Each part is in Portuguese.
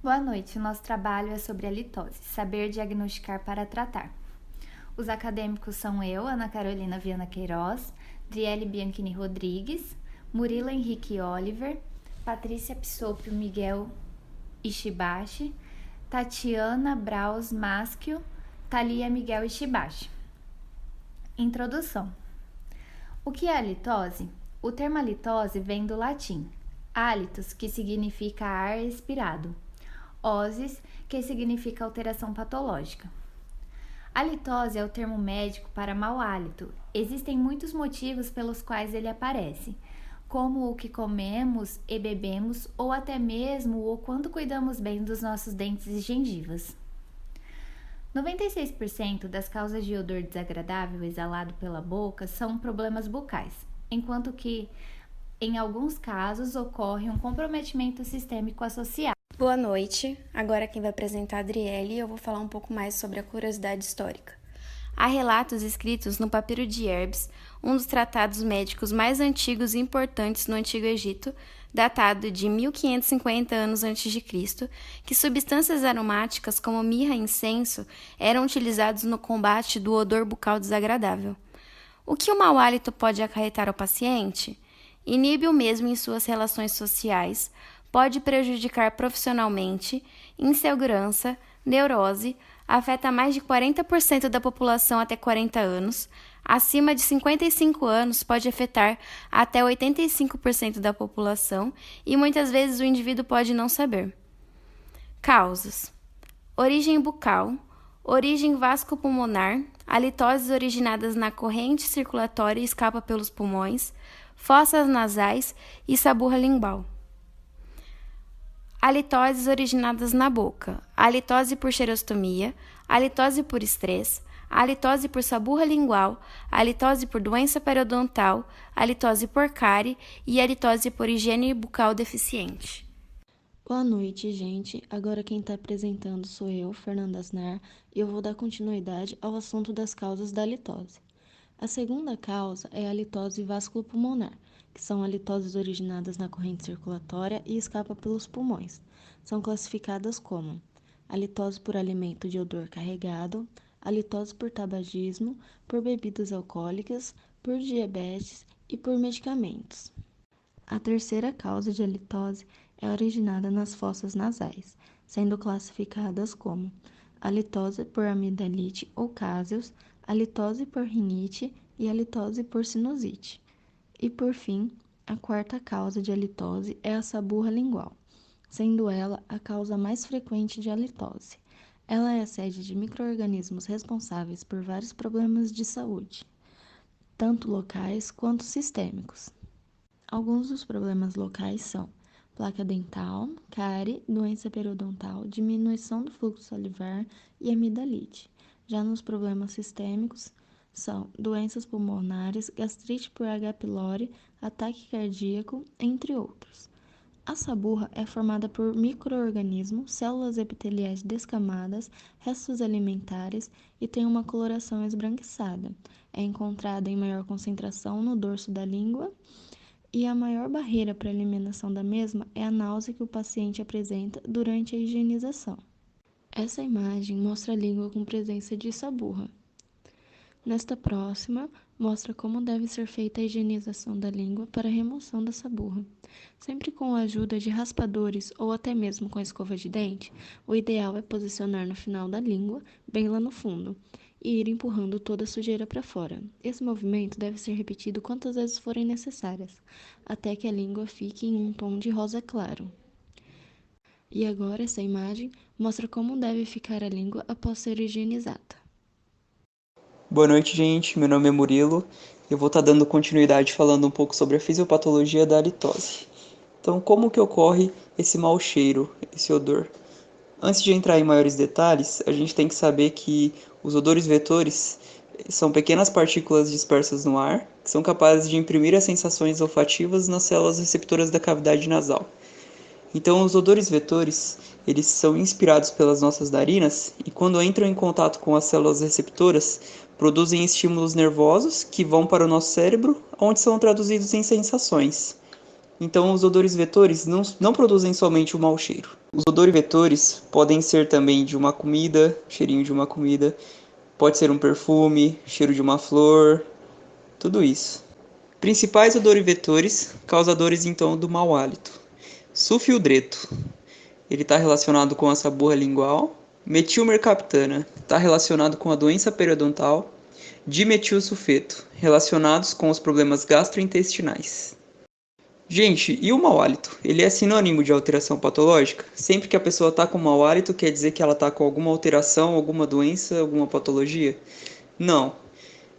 Boa noite, o nosso trabalho é sobre a litose, saber diagnosticar para tratar. Os acadêmicos são eu, Ana Carolina Viana Queiroz, Driele Bianchini Rodrigues, Murilo Henrique Oliver, Patrícia Psopio Miguel Ishibashi, Tatiana Braus Maschio, Thalia Miguel Ishibashi. Introdução. O que é a litose? O termo halitose vem do latim halitus, que significa ar expirado, osis, que significa alteração patológica. A litose é o termo médico para mau hálito. Existem muitos motivos pelos quais ele aparece, como o que comemos e bebemos ou até mesmo o quanto cuidamos bem dos nossos dentes e gengivas. 96% das causas de odor desagradável exalado pela boca são problemas bucais, enquanto que, em alguns casos, ocorre um comprometimento sistêmico associado. Boa noite, agora quem vai apresentar é a Adriele e eu vou falar um pouco mais sobre a curiosidade histórica. Há relatos escritos no Papiro de Herbes, um dos tratados médicos mais antigos e importantes no Antigo Egito, datado de 1550 anos a.C., que substâncias aromáticas como mirra e incenso eram utilizados no combate do odor bucal desagradável. O que o mau hálito pode acarretar ao paciente? Inibe o mesmo em suas relações sociais, pode prejudicar profissionalmente, insegurança, neurose, afeta mais de 40% da população até 40 anos, acima de 55 anos pode afetar até 85% da população e muitas vezes o indivíduo pode não saber. Causas: origem bucal, origem vascopulmonar, halitoses originadas na corrente circulatória e escapa pelos pulmões, fossas nasais e saburra lingual. Halitoses originadas na boca, halitose por xerostomia, halitose por estresse, halitose por saburra lingual, halitose por doença periodontal, halitose por cárie e halitose por higiene bucal deficiente. Boa noite, gente. Agora quem está apresentando sou eu, Fernanda Asnar, e eu vou dar continuidade ao assunto das causas da halitose. A segunda causa é a halitose vasculopulmonar, que são halitoses originadas na corrente circulatória e escapa pelos pulmões. São classificadas como halitose por alimento de odor carregado, halitose por tabagismo, por bebidas alcoólicas, por diabetes e por medicamentos. A terceira causa de halitose é originada nas fossas nasais, sendo classificadas como halitose por amidalite ou cáseos, halitose por rinite e halitose por sinusite. E, por fim, a quarta causa de halitose é a saburra lingual, sendo ela a causa mais frequente de halitose. Ela é a sede de micro-organismos responsáveis por vários problemas de saúde, tanto locais quanto sistêmicos. Alguns dos problemas locais são placa dental, cárie, doença periodontal, diminuição do fluxo salivar e amidalite. Já nos problemas sistêmicos, são doenças pulmonares, gastrite por H. pylori, ataque cardíaco, entre outros. A saburra é formada por micro-organismos, células epiteliais descamadas, restos alimentares e tem uma coloração esbranquiçada. É encontrada em maior concentração no dorso da língua e a maior barreira para a eliminação da mesma é a náusea que o paciente apresenta durante a higienização. Essa imagem mostra a língua com presença de saburra. Nesta próxima, mostra como deve ser feita a higienização da língua para a remoção da saburra. Sempre com a ajuda de raspadores ou até mesmo com a escova de dente, o ideal é posicionar no final da língua, bem lá no fundo, e ir empurrando toda a sujeira para fora. Esse movimento deve ser repetido quantas vezes forem necessárias, até que a língua fique em um tom de rosa claro. E agora essa imagem mostra como deve ficar a língua após ser higienizada. Boa noite, gente. Meu nome é Murilo. Eu vou estar dando continuidade falando um pouco sobre a fisiopatologia da halitose. Então, como que ocorre esse mau cheiro, esse odor? Antes de entrar em maiores detalhes, a gente tem que saber que os odores vetores são pequenas partículas dispersas no ar, que são capazes de imprimir as sensações olfativas nas células receptoras da cavidade nasal. Então, os odores vetores, eles são inspirados pelas nossas narinas e quando entram em contato com as células receptoras, produzem estímulos nervosos que vão para o nosso cérebro, onde são traduzidos em sensações. Então, os odores vetores não produzem somente o mau cheiro. Os odores vetores podem ser também de uma comida, cheirinho de uma comida, pode ser um perfume, cheiro de uma flor, tudo isso. Principais odores vetores, causadores então do mau hálito. Sulfildreto, ele está relacionado com a saburra lingual. Metilmercaptana, está relacionado com a doença periodontal. Dimetilsulfeto, relacionados com os problemas gastrointestinais. Gente, e o mau hálito? Ele é sinônimo de alteração patológica? Sempre que a pessoa está com mau hálito, quer dizer que ela está com alguma alteração, alguma doença, alguma patologia? Não.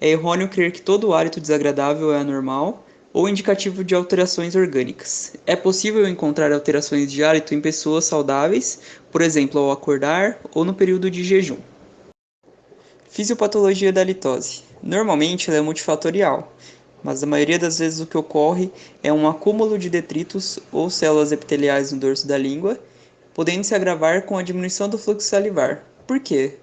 É errôneo crer que todo hálito desagradável é anormal ou indicativo de alterações orgânicas. É possível encontrar alterações de hálito em pessoas saudáveis, por exemplo, ao acordar ou no período de jejum. Fisiopatologia da litose. Normalmente ela é multifatorial, mas a maioria das vezes o que ocorre é um acúmulo de detritos ou células epiteliais no dorso da língua, podendo se agravar com a diminuição do fluxo salivar. Por quê?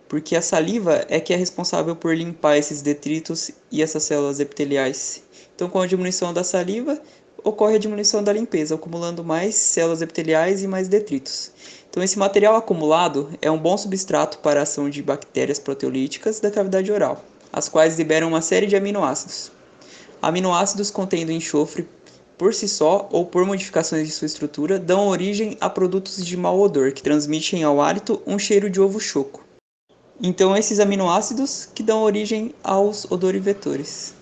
Porque a saliva é que é responsável por limpar esses detritos e essas células epiteliais. Então, com a diminuição da saliva, ocorre a diminuição da limpeza, acumulando mais células epiteliais e mais detritos. Então, esse material acumulado é um bom substrato para a ação de bactérias proteolíticas da cavidade oral, as quais liberam uma série de aminoácidos. Aminoácidos contendo enxofre por si só ou por modificações de sua estrutura dão origem a produtos de mau odor que transmitem ao hálito um cheiro de ovo choco. Então, esses aminoácidos que dão origem aos odorivetores.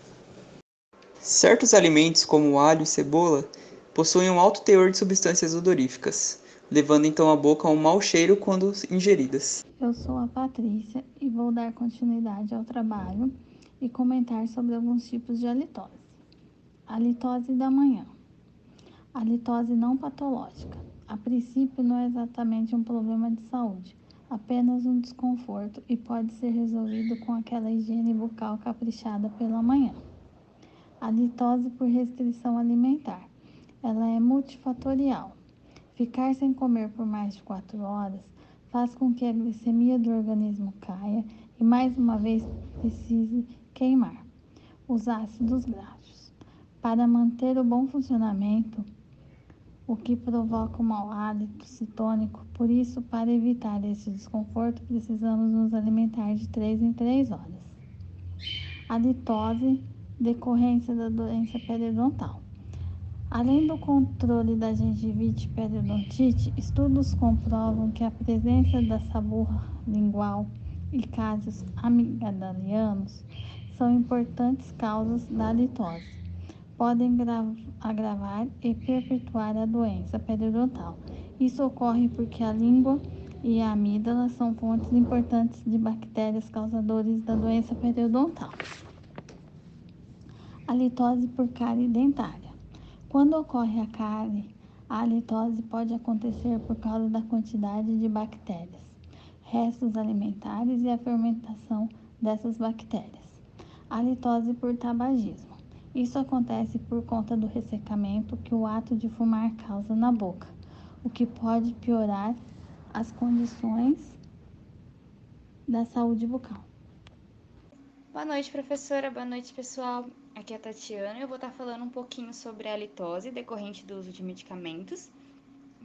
Certos alimentos, como alho e cebola, possuem um alto teor de substâncias odoríficas, levando então a boca a um mau cheiro quando ingeridas. Eu sou a Patrícia e vou dar continuidade ao trabalho e comentar sobre alguns tipos de halitose. A litose da manhã. A litose não patológica. A princípio não é exatamente um problema de saúde, apenas um desconforto e pode ser resolvido com aquela higiene bucal caprichada pela manhã. A litose por restrição alimentar. Ela é multifatorial. Ficar sem comer por mais de 4 horas faz com que a glicemia do organismo caia e mais uma vez precise queimar os ácidos graxos. Para manter o bom funcionamento, o que provoca o mau hálito cetônico, por isso, para evitar esse desconforto, precisamos nos alimentar de 3 em 3 horas. A litose, decorrência da doença periodontal. Além do controle da gengivite e periodontite, estudos comprovam que a presença da saburra lingual e casos amigdalianos são importantes causas da litose. Podem agravar e perpetuar a doença periodontal. Isso ocorre porque a língua e a amígdala são fontes importantes de bactérias causadoras da doença periodontal. A litose por cárie dentária. Quando ocorre a cárie, a litose pode acontecer por causa da quantidade de bactérias, restos alimentares e a fermentação dessas bactérias. A litose por tabagismo. Isso acontece por conta do ressecamento que o ato de fumar causa na boca, o que pode piorar as condições da saúde bucal. Boa noite, professora. Boa noite, pessoal. Aqui é a Tatiana e eu vou estar falando um pouquinho sobre a litose decorrente do uso de medicamentos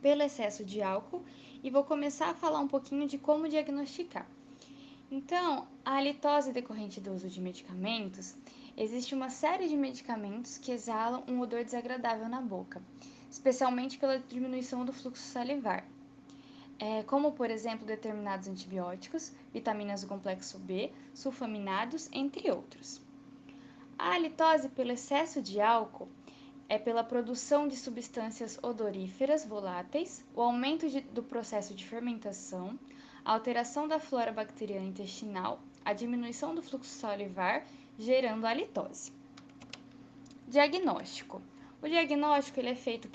pelo excesso de álcool e vou começar a falar um pouquinho de como diagnosticar. Então, a litose decorrente do uso de medicamentos, existe uma série de medicamentos que exalam um odor desagradável na boca, especialmente pela diminuição do fluxo salivar. Como, por exemplo, determinados antibióticos, vitaminas do complexo B, sulfaminados, entre outros. A halitose pelo excesso de álcool é pela produção de substâncias odoríferas voláteis, o aumento do processo de fermentação, a alteração da flora bacteriana intestinal, a diminuição do fluxo salivar, gerando a halitose. Diagnóstico. O diagnóstico ele é feito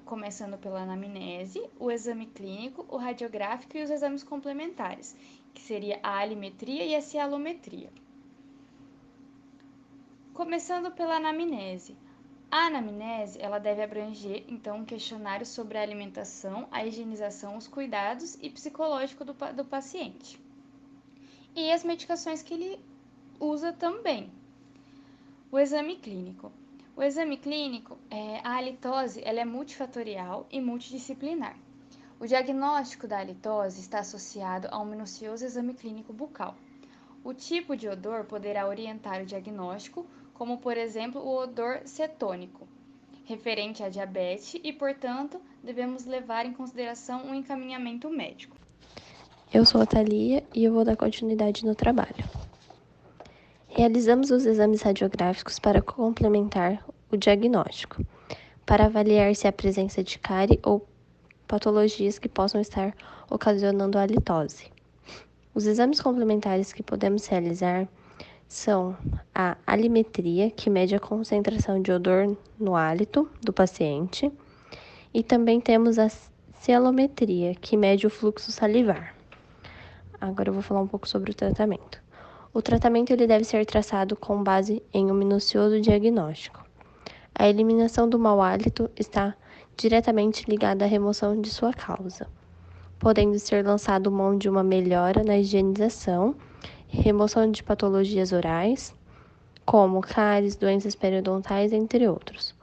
começando pela anamnese, o exame clínico, o radiográfico e os exames complementares, que seria a alimetria e a cialometria. Começando pela anamnese. A anamnese ela deve abranger, então, um questionário sobre a alimentação, a higienização, os cuidados e psicológico do paciente. E as medicações que ele usa também. O exame clínico. O exame clínico, a halitose, ela é multifatorial e multidisciplinar. O diagnóstico da halitose está associado a um minucioso exame clínico bucal. O tipo de odor poderá orientar o diagnóstico, como por exemplo o odor cetônico, referente à diabetes e, portanto, devemos levar em consideração um encaminhamento médico. Eu sou a Thalia e eu vou dar continuidade no trabalho. Realizamos os exames radiográficos para complementar o diagnóstico, para avaliar se há presença de cárie ou patologias que possam estar ocasionando a halitose. Os exames complementares que podemos realizar são a alimetria, que mede a concentração de odor no hálito do paciente, e também temos a celometria, que mede o fluxo salivar. Agora eu vou falar um pouco sobre o tratamento. O tratamento ele deve ser traçado com base em um minucioso diagnóstico. A eliminação do mau hálito está diretamente ligada à remoção de sua causa, podendo ser lançado mão de uma melhora na higienização, remoção de patologias orais, como cáries, doenças periodontais, entre outros.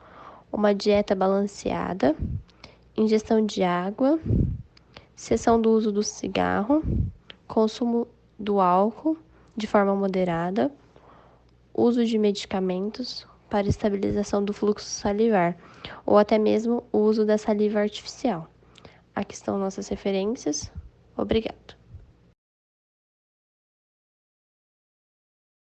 Uma dieta balanceada, ingestão de água, cessão do uso do cigarro, consumo do álcool de forma moderada, uso de medicamentos para estabilização do fluxo salivar, ou até mesmo o uso da saliva artificial. Aqui estão nossas referências. Obrigado.